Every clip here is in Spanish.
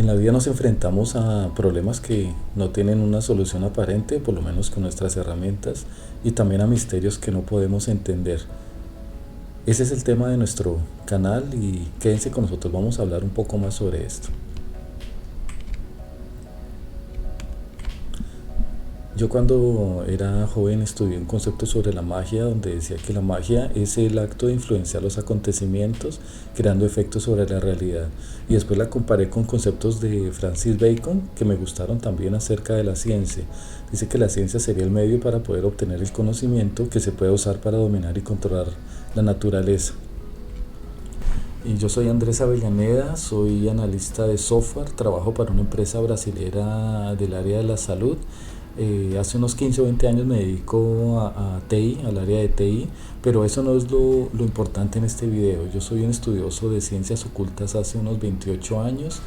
En la vida nos enfrentamos a problemas que no tienen una solución aparente, por lo menos con nuestras herramientas, y también a misterios que no podemos entender. Ese es el tema de nuestro canal y quédense con nosotros, vamos a hablar un poco más sobre esto. Yo cuando era joven estudié un concepto sobre la magia donde decía que la magia es el acto de influenciar los acontecimientos creando efectos sobre la realidad. Y después la comparé con conceptos de Francis Bacon que me gustaron también acerca de la ciencia. Dice que la ciencia sería el medio para poder obtener el conocimiento que se puede usar para dominar y controlar la naturaleza. Y yo soy Andrés Avellaneda, soy analista de software, trabajo para una empresa brasilera del área de la salud. Hace unos 15 o 20 años me dedico a TI, al área de TI, pero eso no es lo importante en este video. Yo soy un estudioso de ciencias ocultas hace unos 28 años.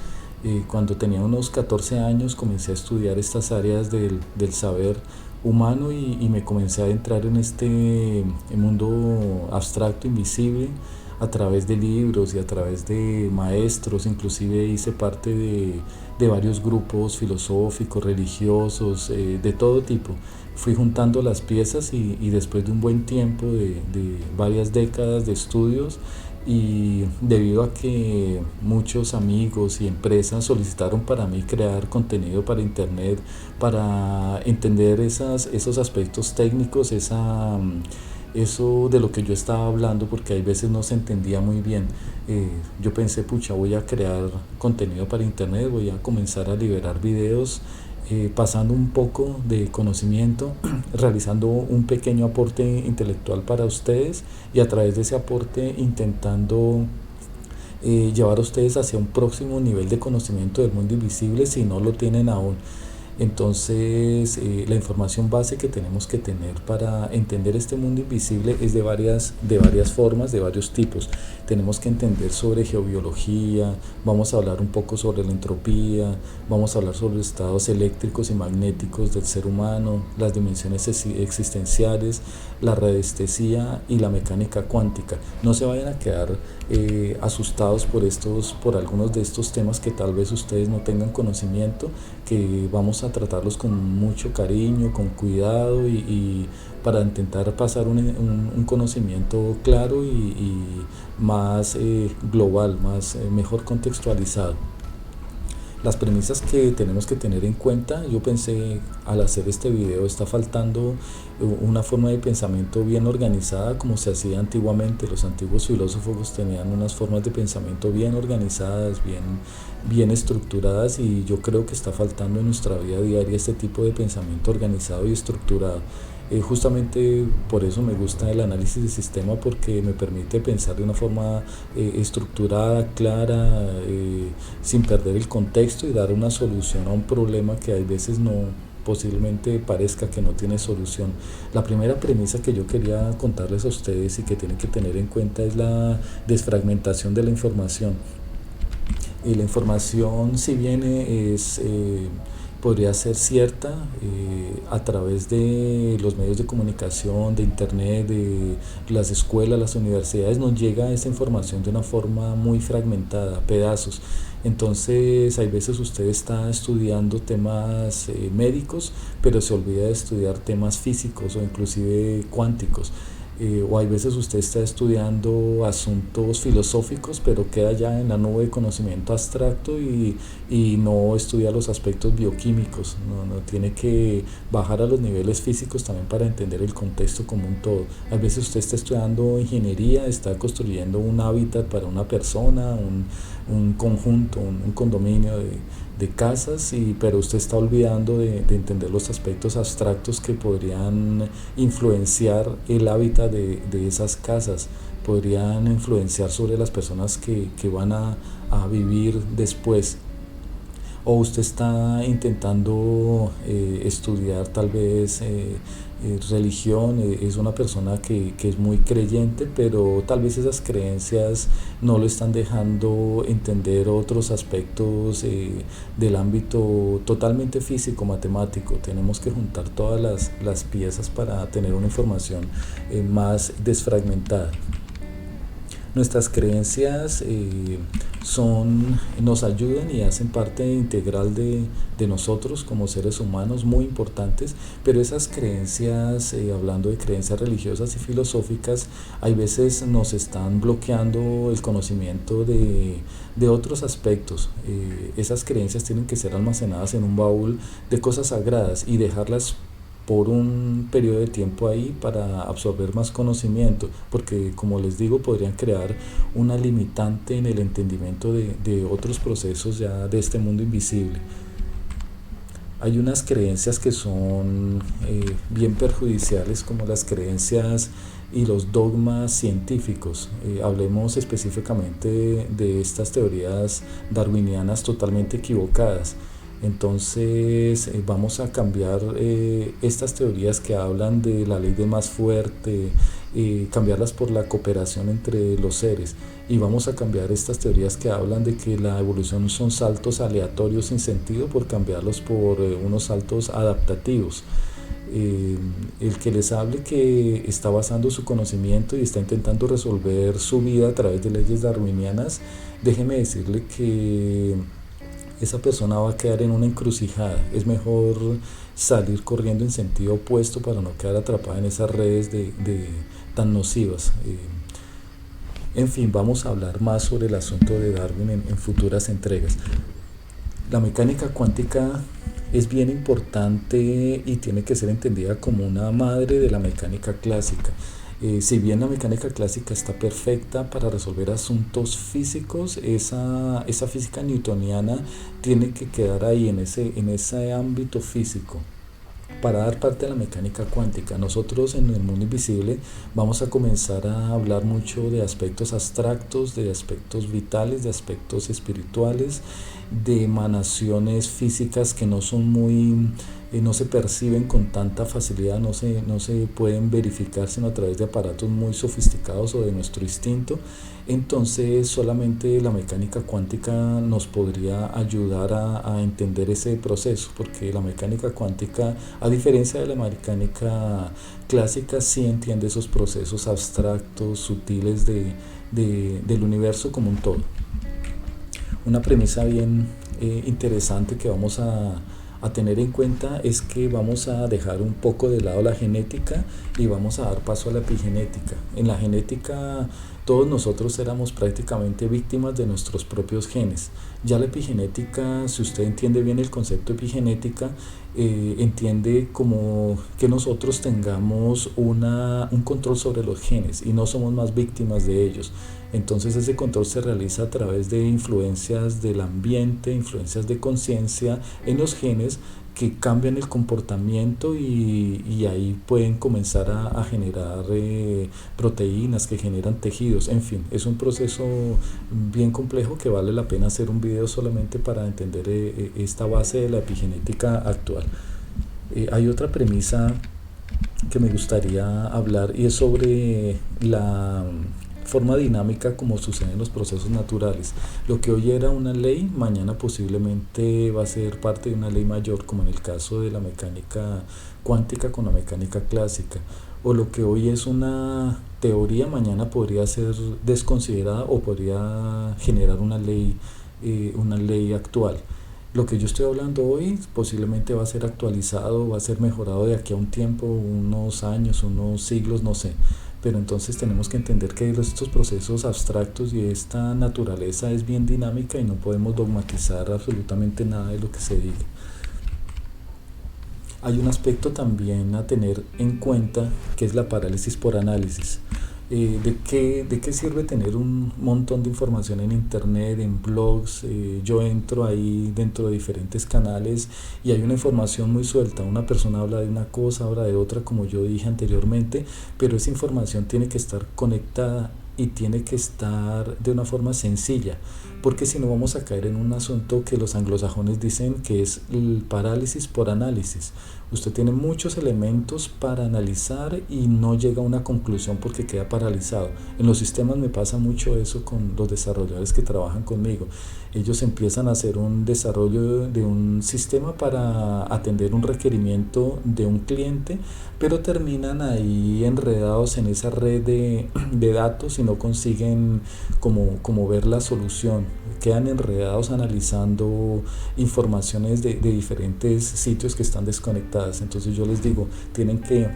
Cuando tenía unos 14 años comencé a estudiar estas áreas del saber humano y me comencé a adentrar en este mundo abstracto, invisible, a través de libros y a través de maestros. Inclusive hice parte de varios grupos filosóficos, religiosos, de todo tipo. Fui juntando las piezas y después de un buen tiempo, de varias décadas de estudios, y debido a que muchos amigos y empresas solicitaron para mí crear contenido para internet, para entender esos aspectos técnicos, eso de lo que yo estaba hablando, porque hay veces no se entendía muy bien. Yo pensé, pucha, voy a crear contenido para internet, voy a comenzar a liberar videos, pasando un poco de conocimiento, realizando un pequeño aporte intelectual para ustedes y a través de ese aporte intentando llevar a ustedes hacia un próximo nivel de conocimiento del mundo invisible si no lo tienen aún. Entonces, la información base que tenemos que tener para entender este mundo invisible es de varias formas, de varios tipos. Tenemos que entender sobre geobiología, vamos a hablar un poco sobre la entropía, vamos a hablar sobre los estados eléctricos y magnéticos del ser humano, las dimensiones existenciales, la radiestesia y la mecánica cuántica. No se vayan a quedar asustados por algunos de estos temas que tal vez ustedes no tengan conocimiento, que vamos a tratarlos con mucho cariño, con cuidado y para intentar pasar un conocimiento claro y más global, mejor contextualizado. Las premisas que tenemos que tener en cuenta, yo pensé al hacer este video, está faltando una forma de pensamiento bien organizada como se hacía antiguamente. Los antiguos filósofos tenían unas formas de pensamiento bien organizadas, bien estructuradas, y yo creo que está faltando en nuestra vida diaria este tipo de pensamiento organizado y estructurado. Justamente por eso me gusta el análisis de sistema, porque me permite pensar de una forma estructurada, clara, sin perder el contexto y dar una solución a un problema que a veces posiblemente parezca que no tiene solución. La primera premisa que yo quería contarles a ustedes y que tienen que tener en cuenta es la desfragmentación de la información. Y la información, si bien podría ser cierta a través de los medios de comunicación, de internet, de las escuelas, las universidades, nos llega esa información de una forma muy fragmentada, pedazos. Entonces hay veces usted está estudiando temas médicos, pero se olvida de estudiar temas físicos o inclusive cuánticos. O hay veces usted está estudiando asuntos filosóficos, pero queda ya en la nube de conocimiento abstracto y no estudia los aspectos bioquímicos. No tiene que bajar a los niveles físicos también para entender el contexto como un todo. A veces usted está estudiando ingeniería, está construyendo un hábitat para una persona, un conjunto, un condominio de casas, pero usted está olvidando de entender los aspectos abstractos que podrían influenciar el hábitat de esas casas, podrían influenciar sobre las personas que van a vivir después. O usted está intentando estudiar tal vez religión, es una persona que es muy creyente, pero tal vez esas creencias no lo están dejando entender otros aspectos del ámbito totalmente físico, matemático. Tenemos que juntar todas las piezas para tener una información más desfragmentada. Nuestras creencias nos ayudan y hacen parte integral de nosotros como seres humanos, muy importantes, pero esas creencias, hablando de creencias religiosas y filosóficas, hay veces nos están bloqueando el conocimiento de otros aspectos. Esas creencias tienen que ser almacenadas en un baúl de cosas sagradas y dejarlas por un periodo de tiempo ahí para absorber más conocimiento, porque como les digo, podrían crear una limitante en el entendimiento de otros procesos ya de este mundo invisible. Hay unas creencias que son bien perjudiciales, como las creencias y los dogmas científicos. Hablemos específicamente de estas teorías darwinianas totalmente equivocadas. Entonces vamos a cambiar estas teorías que hablan de la ley de más fuerte, cambiarlas por la cooperación entre los seres, y vamos a cambiar estas teorías que hablan de que la evolución son saltos aleatorios sin sentido por cambiarlos por unos saltos adaptativos. El que les hable que está basando su conocimiento y está intentando resolver su vida a través de leyes darwinianas, déjeme decirle que esa persona va a quedar en una encrucijada. Es mejor salir corriendo en sentido opuesto para no quedar atrapada en esas redes tan nocivas. En fin, vamos a hablar más sobre el asunto de Darwin en futuras entregas. La mecánica cuántica es bien importante y tiene que ser entendida como una madre de la mecánica clásica. Si bien la mecánica clásica está perfecta para resolver asuntos físicos, esa física newtoniana tiene que quedar ahí en ese ámbito físico para dar parte de la mecánica cuántica. Nosotros en el mundo invisible vamos a comenzar a hablar mucho de aspectos abstractos, de aspectos vitales, de aspectos espirituales, de emanaciones físicas que no son no se perciben con tanta facilidad, no se pueden verificar sino a través de aparatos muy sofisticados o de nuestro instinto. Entonces solamente la mecánica cuántica nos podría ayudar a entender ese proceso, porque la mecánica cuántica, a diferencia de la mecánica clásica, sí entiende esos procesos abstractos, sutiles del universo como un todo. Una premisa bien interesante que vamos a tener en cuenta es que vamos a dejar un poco de lado la genética y vamos a dar paso a la epigenética. En la genética todos nosotros éramos prácticamente víctimas de nuestros propios genes. Ya la epigenética, si usted entiende bien el concepto de epigenética, entiende como que nosotros tengamos un control sobre los genes y no somos más víctimas de ellos. Entonces ese control se realiza a través de influencias del ambiente, influencias de conciencia en los genes que cambian el comportamiento y ahí pueden comenzar a generar proteínas que generan tejidos. En fin, es un proceso bien complejo que vale la pena hacer un video solamente para entender esta base de la epigenética actual. Hay otra premisa que me gustaría hablar y es sobre la forma dinámica como sucede en los procesos naturales. Lo que hoy era una ley, mañana posiblemente va a ser parte de una ley mayor, como en el caso de la mecánica cuántica con la mecánica clásica. O lo que hoy es una teoría, mañana podría ser desconsiderada o podría generar una ley actual. Lo que yo estoy hablando hoy posiblemente va a ser actualizado, va a ser mejorado de aquí a un tiempo, unos años, unos siglos, no sé. Pero entonces tenemos que entender que estos procesos abstractos y esta naturaleza es bien dinámica y no podemos dogmatizar absolutamente nada de lo que se diga. Hay un aspecto también a tener en cuenta que es la parálisis por análisis. ¿De qué sirve tener un montón de información en internet, en blogs? Yo entro ahí dentro de diferentes canales y hay una información muy suelta. Una persona habla de una cosa, habla de otra, como yo dije anteriormente, pero esa información tiene que estar conectada y tiene que estar de una forma sencilla, porque si no vamos a caer en un asunto que los anglosajones dicen que es el parálisis por análisis. Usted tiene muchos elementos para analizar y no llega a una conclusión porque queda paralizado. En los sistemas me pasa mucho eso con los desarrolladores que trabajan conmigo. Ellos empiezan a hacer un desarrollo de un sistema para atender un requerimiento de un cliente, pero terminan ahí enredados en esa red de datos y no consiguen como ver la solución. Quedan enredados analizando informaciones de diferentes sitios que están desconectadas. Entonces yo les digo, tienen que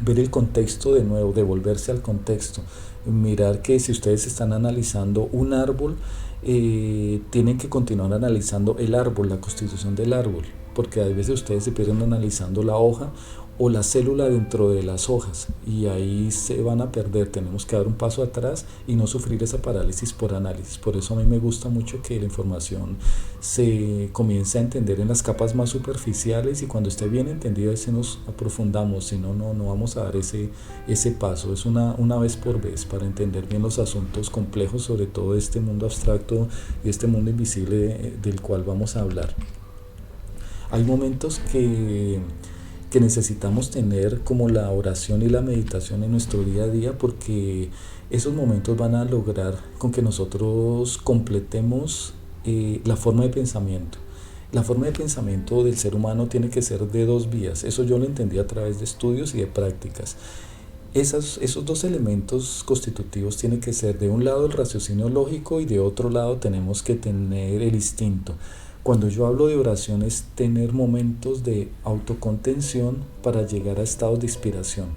ver el contexto de nuevo, devolverse al contexto, mirar que si ustedes están analizando un árbol, tienen que continuar analizando el árbol, la constitución del árbol, porque a veces ustedes se pierden analizando la hoja o la célula dentro de las hojas y ahí se van a perder. Tenemos que dar un paso atrás y no sufrir esa parálisis por análisis. Por eso a mí me gusta mucho que la información se comience a entender en las capas más superficiales y cuando esté bien entendida ahí se nos aprofundamos, si no, no vamos a dar ese paso. Es una vez por vez para entender bien los asuntos complejos, sobre todo este mundo abstracto y este mundo invisible del cual vamos a hablar. Hay momentos que necesitamos tener como la oración y la meditación en nuestro día a día, porque esos momentos van a lograr con que nosotros completemos la forma de pensamiento. La forma de pensamiento del ser humano tiene que ser de dos vías. Eso yo lo entendí a través de estudios y de prácticas. Esos dos elementos constitutivos tienen que ser de un lado el raciocinio lógico y de otro lado tenemos que tener el instinto. Cuando yo hablo de oración es tener momentos de autocontención para llegar a estados de inspiración.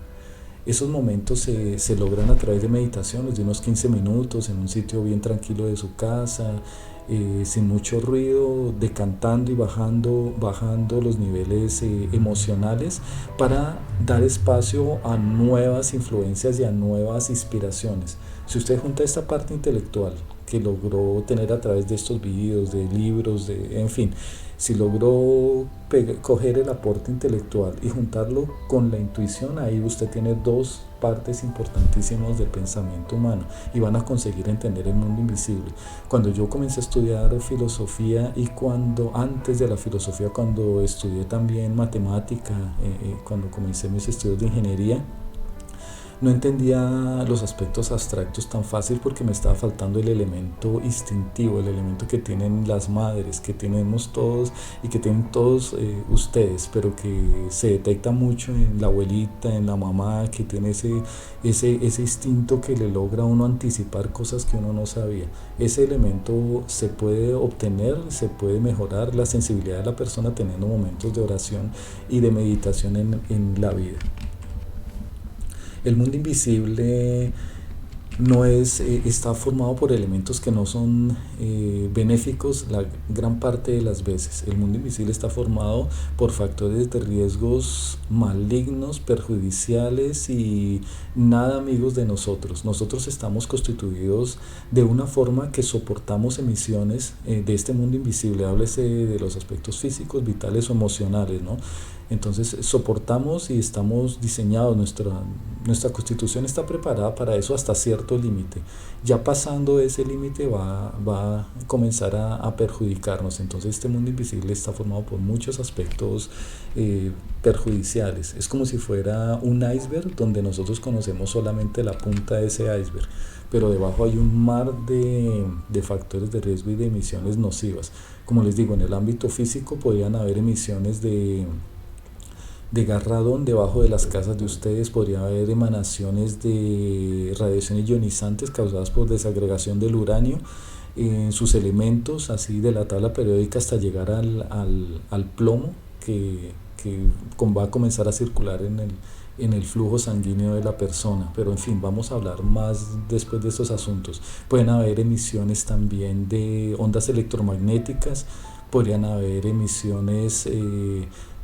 Esos momentos se logran a través de meditaciones de unos 15 minutos en un sitio bien tranquilo de su casa, sin mucho ruido, decantando y bajando los niveles emocionales para dar espacio a nuevas influencias y a nuevas inspiraciones. Si usted junta esta parte intelectual que logró tener a través de estos videos, de libros, en fin, si logró coger el aporte intelectual y juntarlo con la intuición, ahí usted tiene dos partes importantísimas del pensamiento humano y van a conseguir entender el mundo invisible. Cuando yo comencé a estudiar filosofía y antes de la filosofía, cuando estudié también matemática, cuando comencé mis estudios de ingeniería, no entendía los aspectos abstractos tan fácil porque me estaba faltando el elemento instintivo, el elemento que tienen las madres, que tenemos todos y que tienen todos ustedes, pero que se detecta mucho en la abuelita, en la mamá, que tiene ese instinto que le logra a uno anticipar cosas que uno no sabía. Ese elemento se puede obtener, se puede mejorar la sensibilidad de la persona teniendo momentos de oración y de meditación en la vida. El mundo invisible no está formado por elementos que no son benéficos la gran parte de las veces. El mundo invisible está formado por factores de riesgos malignos, perjudiciales y nada amigos de nosotros. Nosotros estamos constituidos de una forma que soportamos emisiones de este mundo invisible. Háblese de los aspectos físicos, vitales o emocionales, ¿no? Entonces soportamos y estamos diseñados, nuestra constitución está preparada para eso hasta cierto límite. Ya pasando ese límite va a comenzar a perjudicarnos. Entonces este mundo invisible está formado por muchos aspectos perjudiciales. Es como si fuera un iceberg donde nosotros conocemos solamente la punta de ese iceberg, pero debajo hay un mar de factores de riesgo y de emisiones nocivas. Como les digo, en el ámbito físico podrían haber emisiones de gas radón debajo de las casas de ustedes, podría haber emanaciones de radiaciones ionizantes causadas por desagregación del uranio en sus elementos, así de la tabla periódica hasta llegar al plomo que va a comenzar a circular en el flujo sanguíneo de la persona. Pero en fin, vamos a hablar más después de estos asuntos. Pueden haber emisiones también de ondas electromagnéticas, podrían haber emisiones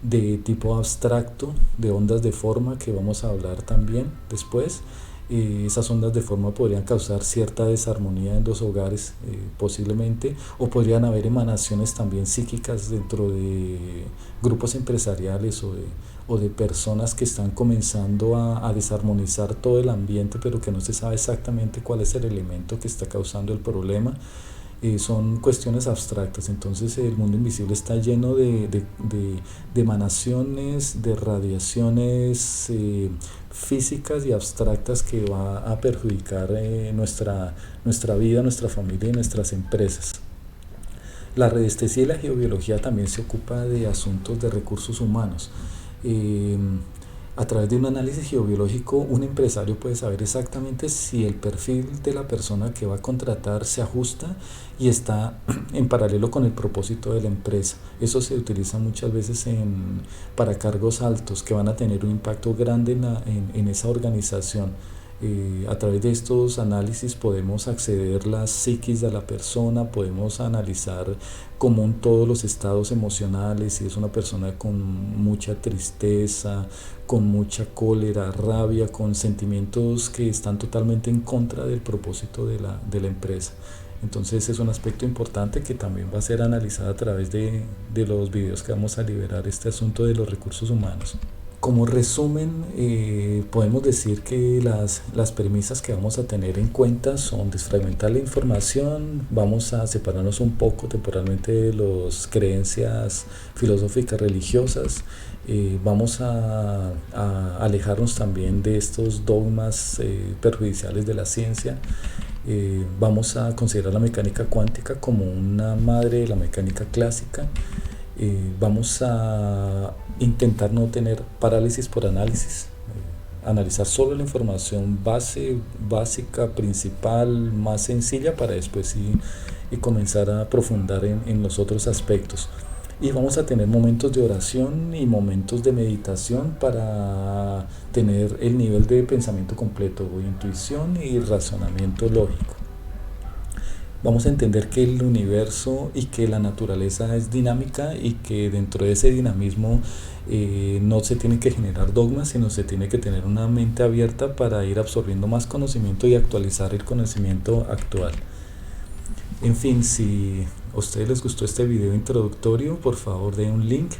de tipo abstracto, de ondas de forma, que vamos a hablar también después. Esas ondas de forma podrían causar cierta desarmonía en los hogares, posiblemente, o podrían haber emanaciones también psíquicas dentro de grupos empresariales o de personas que están comenzando a desarmonizar todo el ambiente, pero que no se sabe exactamente cuál es el elemento que está causando el problema. son cuestiones abstractas. Entonces el mundo invisible está lleno de emanaciones, de radiaciones físicas y abstractas que va a perjudicar nuestra vida, nuestra familia y nuestras empresas. La radiestesia y la geobiología también se ocupa de asuntos de recursos humanos. Eh, a través de un análisis geobiológico, un empresario puede saber exactamente si el perfil de la persona que va a contratar se ajusta y está en paralelo con el propósito de la empresa. Eso se utiliza muchas veces para cargos altos que van a tener un impacto grande en esa organización. A través de estos análisis podemos acceder a la psiquis de la persona, podemos analizar como un todo los estados emocionales, si es una persona con mucha tristeza, con mucha cólera, rabia, con sentimientos que están totalmente en contra del propósito de la empresa. Entonces es un aspecto importante que también va a ser analizado a través de los videos que vamos a liberar, este asunto de los recursos humanos. Como resumen, podemos decir que las premisas que vamos a tener en cuenta son desfragmentar la información, vamos a separarnos un poco temporalmente de las creencias filosóficas religiosas, vamos a alejarnos también de estos dogmas perjudiciales de la ciencia. Vamos a considerar la mecánica cuántica como una madre de la mecánica clásica. Vamos a intentar no tener parálisis por análisis, analizar solo la información básica, principal, más sencilla, para después y comenzar a profundar en los otros aspectos. Y vamos a tener momentos de oración y momentos de meditación para tener el nivel de pensamiento completo, intuición y razonamiento lógico. Vamos a entender que el universo y que la naturaleza es dinámica y que dentro de ese dinamismo no se tienen que generar dogmas, sino se tiene que tener una mente abierta para ir absorbiendo más conocimiento y actualizar el conocimiento actual. En fin, si a ustedes les gustó este video introductorio, por favor den un link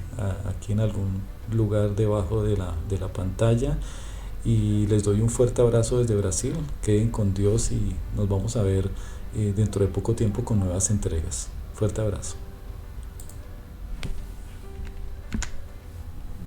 aquí en algún lugar debajo de la pantalla. Y les doy un fuerte abrazo desde Brasil. Queden con Dios y nos vamos a ver dentro de poco tiempo con nuevas entregas. Fuerte abrazo.